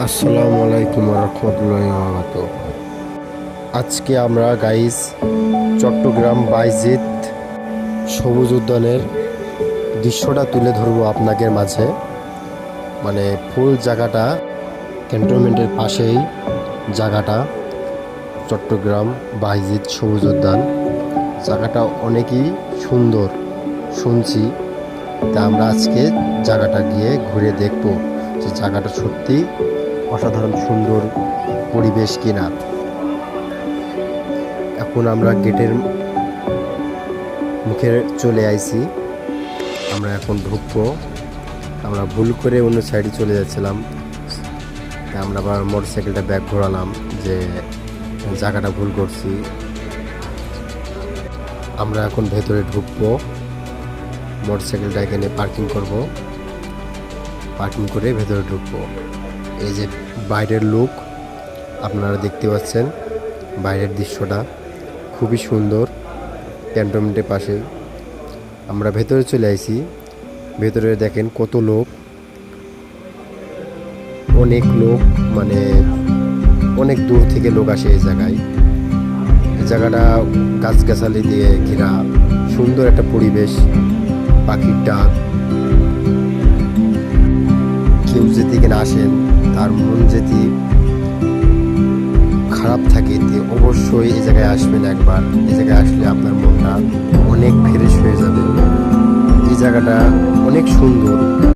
আসসালামু আলাইকুম রহমতুল্লাহি ওয়া বারাকাতুহু। আজকে আমরা গাইস চট্টগ্রাম বাইজিৎ সবুজ উদ্যানের দৃশ্যটা তুলে ধরবো আপনাদের মাঝে। মানে ফুল জায়গাটা ক্যান্টনমেন্টের পাশেই জায়গাটা, চট্টগ্রাম বাইজিৎ সবুজ উদ্যান। জায়গাটা অনেকই সুন্দর শুনছি, তা আমরা আজকে জায়গাটা গিয়ে ঘুরে দেখব যে জায়গাটা সত্যি অসাধারণ সুন্দর পরিবেশ কিনা। এখন আমরা গেটের মুখে চলে আইছি, আমরা এখন ঢুকবো। আমরা ভুল করে অন্য সাইডে চলে যাচ্ছিলাম, আমরা আবার মোটরসাইকেলটা ব্যাক ঘোরালাম যে জায়গাটা ভুল করছি। আমরা এখন ভেতরে ঢুকবো, মোটরসাইকেলটা এখানে পার্কিং করব, পার্কিং করে ভেতরে ঢুকবো। এই যে বাইরের লুক আপনারা দেখতে পাচ্ছেন, বাইরের দৃশ্যটা খুবই সুন্দর। ক্যান্টনমেন্টের পাশে আমরা ভেতরে চলে আসি। ভেতরে দেখেন কত লোক, অনেক লোক, মানে অনেক দূর থেকে লোক আসে এই জায়গায়। এই জায়গাটা গাছগাছালি দিয়ে ঘেরা, সুন্দর একটা পরিবেশ, পাখির ডাক। কেউ যদি এখানে আসেন, তার মন যদি খারাপ থাকে অবশ্যই এই জায়গায় আসবেন একবার। এই জায়গায় আসলে আপনার মনটা অনেক ফ্রেশ হয়ে যাবে। এই জায়গাটা অনেক সুন্দর।